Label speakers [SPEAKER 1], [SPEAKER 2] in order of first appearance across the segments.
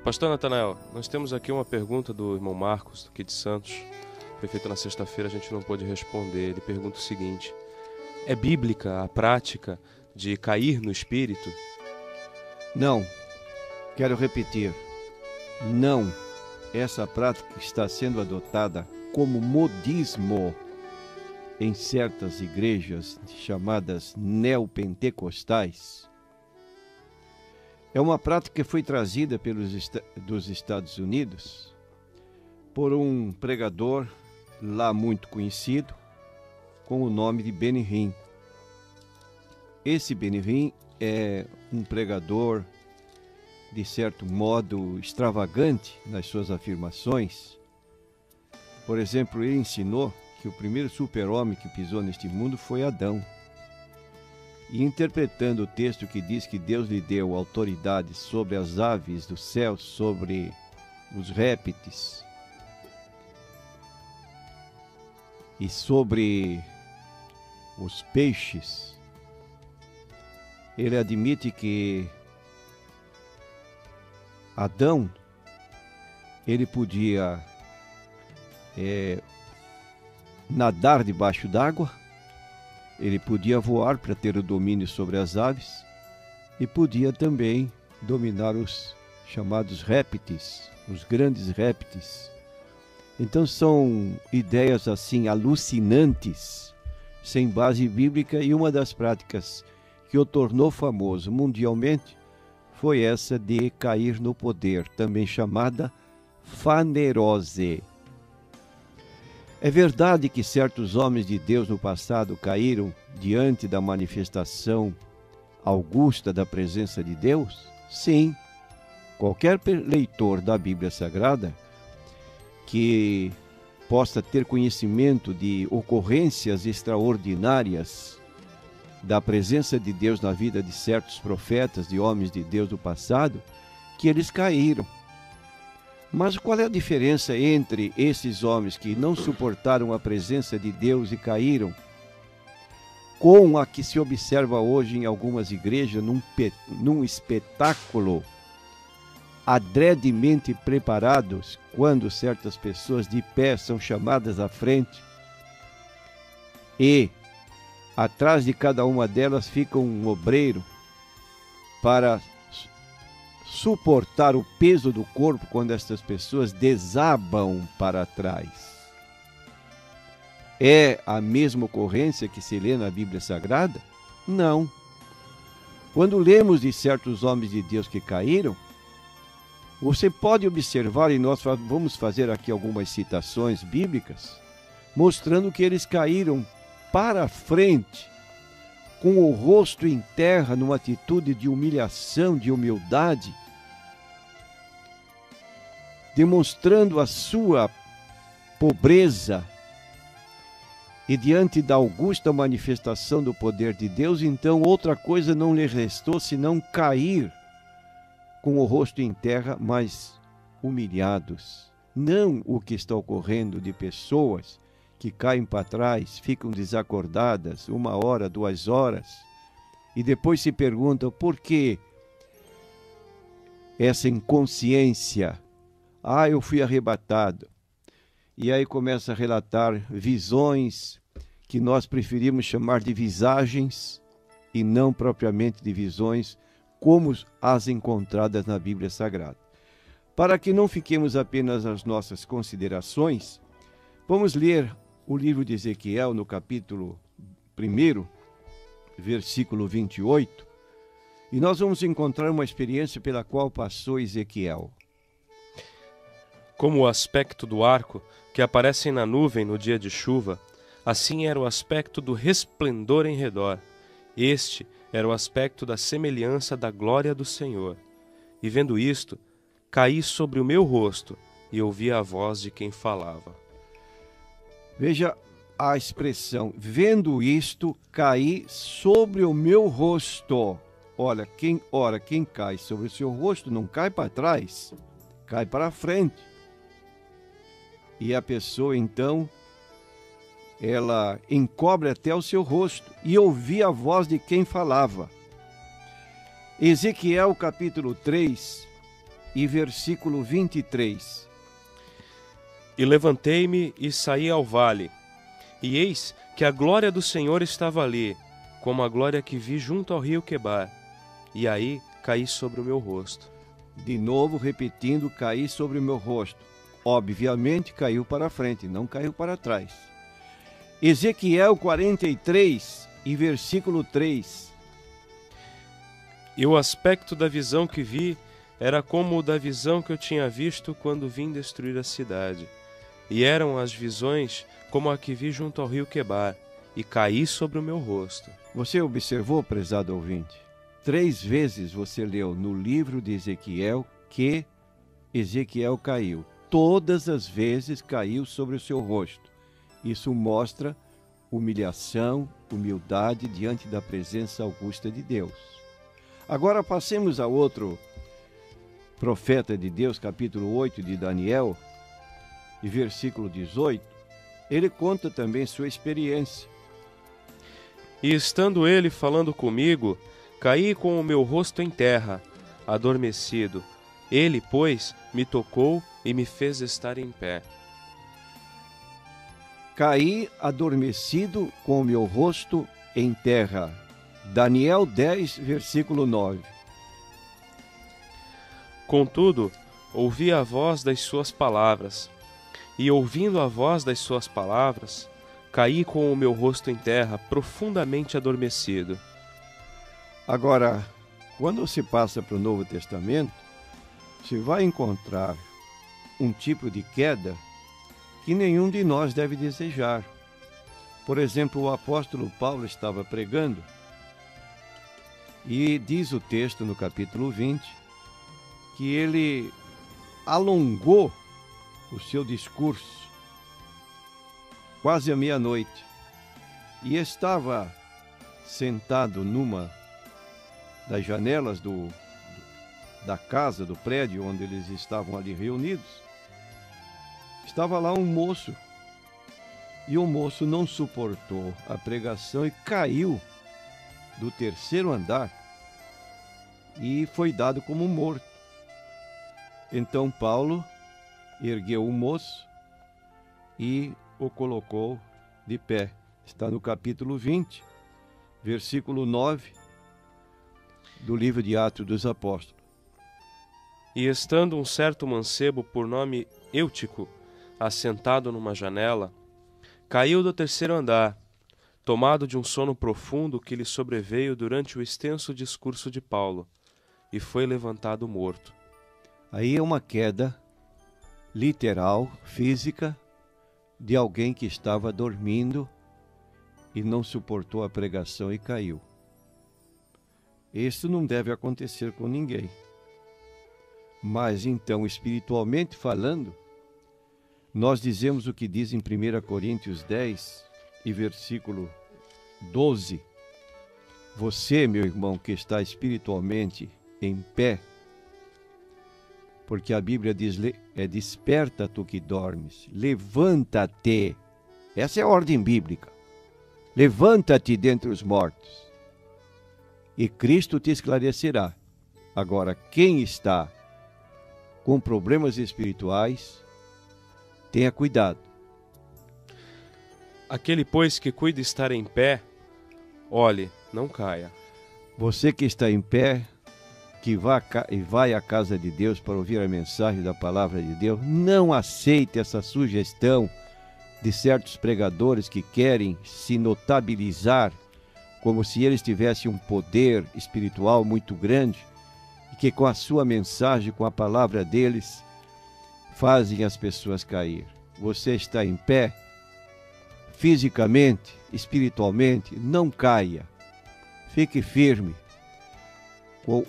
[SPEAKER 1] Pastor Natanael, nós temos aqui uma pergunta do irmão Marcos, aqui de Santos. Foi feita na sexta-feira, a gente não pôde responder. Ele pergunta o seguinte: é bíblica a prática de cair no espírito?
[SPEAKER 2] Não. Quero repetir. Não. Essa prática está sendo adotada como modismo em certas igrejas chamadas neopentecostais. É uma prática que foi trazida dos Estados Unidos por um pregador lá muito conhecido com o nome de Benny Hinn. Esse Benny Hinn é um pregador de certo modo extravagante nas suas afirmações. Por exemplo, ele ensinou que o primeiro super-homem que pisou neste mundo foi Adão. E interpretando o texto que diz que Deus lhe deu autoridade sobre as aves do céu, sobre os répteis e sobre os peixes, ele admite que Adão, ele podia nadar debaixo d'água, ele podia voar para ter o domínio sobre as aves e podia também dominar os chamados répteis, os grandes répteis. Então são ideias assim alucinantes, sem base bíblica, e uma das práticas que o tornou famoso mundialmente foi essa de cair no poder, também chamada fanerose. É verdade que certos homens de Deus no passado caíram diante da manifestação augusta da presença de Deus? Sim. Qualquer leitor da Bíblia Sagrada que possa ter conhecimento de ocorrências extraordinárias da presença de Deus na vida de certos profetas, de homens de Deus do passado, que eles caíram. Mas qual é a diferença entre esses homens que não suportaram a presença de Deus e caíram, com a que se observa hoje em algumas igrejas, num espetáculo adredemente preparados, quando certas pessoas de pé são chamadas à frente e atrás de cada uma delas fica um obreiro para suportar o peso do corpo quando estas pessoas desabam para trás. É a mesma ocorrência que se lê na Bíblia Sagrada? Não. Quando lemos de certos homens de Deus que caíram, você pode observar, e nós vamos fazer aqui algumas citações bíblicas, mostrando que eles caíram para frente, com o rosto em terra, numa atitude de humilhação, de humildade, demonstrando a sua pobreza, e diante da augusta manifestação do poder de Deus, então outra coisa não lhe restou senão cair com o rosto em terra, mas humilhados. Não o que está ocorrendo de pessoas que caem para trás, ficam desacordadas 1 hora, 2 horas, e depois se perguntam por que essa inconsciência. Eu fui arrebatado. E aí começa a relatar visões que nós preferimos chamar de visagens e não propriamente de visões, como as encontradas na Bíblia Sagrada. Para que não fiquemos apenas nas nossas considerações, vamos ler o livro de Ezequiel, no capítulo 1, versículo 28, e nós vamos encontrar uma experiência pela qual passou Ezequiel.
[SPEAKER 1] Como o aspecto do arco que aparece na nuvem no dia de chuva, assim era o aspecto do resplendor em redor. Este era o aspecto da semelhança da glória do Senhor. E vendo isto, caí sobre o meu rosto e ouvi a voz de quem falava.
[SPEAKER 2] Veja a expressão, vendo isto, caí sobre o meu rosto. Olha, quem cai sobre o seu rosto não cai para trás, cai para frente. E a pessoa, então, ela encobre até o seu rosto e ouvi a voz de quem falava. Ezequiel, capítulo 3, e versículo 23.
[SPEAKER 1] E levantei-me e saí ao vale, e eis que a glória do Senhor estava ali, como a glória que vi junto ao rio Quebar, e aí caí sobre o meu rosto.
[SPEAKER 2] De novo, repetindo, caí sobre o meu rosto. Obviamente, caiu para frente, não caiu para trás. Ezequiel 43 e versículo 3.
[SPEAKER 1] E o aspecto da visão que vi era como o da visão que eu tinha visto quando vim destruir a cidade. E eram as visões como a que vi junto ao rio Quebar, e caí sobre o meu rosto.
[SPEAKER 2] Você observou, prezado ouvinte? 3 vezes você leu no livro de Ezequiel que Ezequiel caiu. Todas as vezes caiu sobre o seu rosto. Isso mostra humilhação, humildade diante da presença augusta de Deus. Agora passemos a outro profeta de Deus, capítulo 8 de Daniel, e versículo 18. Ele conta também sua experiência.
[SPEAKER 1] E estando ele falando comigo, caí com o meu rosto em terra, adormecido. Ele, pois, me tocou e me fez estar em pé.
[SPEAKER 2] Caí adormecido com o meu rosto em terra. Daniel 10, versículo 9.
[SPEAKER 1] Contudo, ouvi a voz das suas palavras, e ouvindo a voz das suas palavras, caí com o meu rosto em terra, profundamente adormecido.
[SPEAKER 2] Agora, quando se passa para o Novo Testamento, se vai encontrar um tipo de queda que nenhum de nós deve desejar. Por exemplo, o apóstolo Paulo estava pregando e diz o texto no capítulo 20 que ele alongou o seu discurso quase à meia-noite e estava sentado numa das janelas da casa, do prédio onde eles estavam ali reunidos. Estava lá um moço, e o moço não suportou a pregação e caiu do 3º andar e foi dado como morto. Então Paulo ergueu o moço e o colocou de pé. Está no capítulo 20, versículo 9 do livro de Atos dos Apóstolos.
[SPEAKER 1] E estando um certo mancebo por nome Eutico, assentado numa janela, caiu do 3º andar, tomado de um sono profundo que lhe sobreveio durante o extenso discurso de Paulo, e foi levantado morto.
[SPEAKER 2] Aí é uma queda literal, física, de alguém que estava dormindo e não suportou a pregação e caiu. Isso não deve acontecer com ninguém. Mas então, espiritualmente falando, nós dizemos o que diz em 1 Coríntios 10 e versículo 12. Você, meu irmão, que está espiritualmente em pé, porque a Bíblia diz, desperta tu que dormes, levanta-te. Essa é a ordem bíblica. Levanta-te dentre os mortos, e Cristo te esclarecerá. Agora, quem está com problemas espirituais, tenha cuidado.
[SPEAKER 1] Aquele, pois, que cuida estar em pé, olhe, não caia.
[SPEAKER 2] Você que está em pé, que vai à casa de Deus para ouvir a mensagem da palavra de Deus, não aceite essa sugestão de certos pregadores que querem se notabilizar como se eles tivessem um poder espiritual muito grande e que com a sua mensagem, com a palavra deles, fazem as pessoas cair. Você está em pé, fisicamente, espiritualmente, não caia. Fique firme,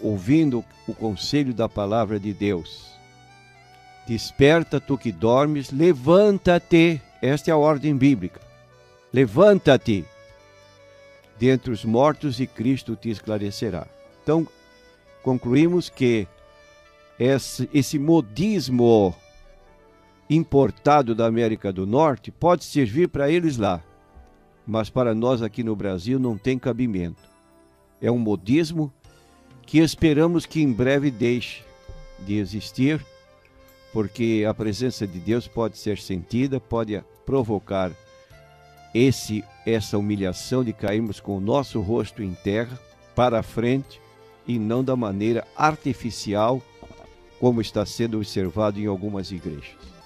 [SPEAKER 2] ouvindo o conselho da palavra de Deus. Desperta tu que dormes, levanta-te. Esta é a ordem bíblica. Levanta-te dentre os mortos e Cristo te esclarecerá. Então, concluímos que esse modismo importado da América do Norte pode servir para eles lá, mas para nós aqui no Brasil não tem cabimento. É um modismo que esperamos que em breve deixe de existir, porque a presença de Deus pode ser sentida, pode provocar essa humilhação de cairmos com o nosso rosto em terra, para a frente, e não da maneira artificial, como está sendo observado em algumas igrejas.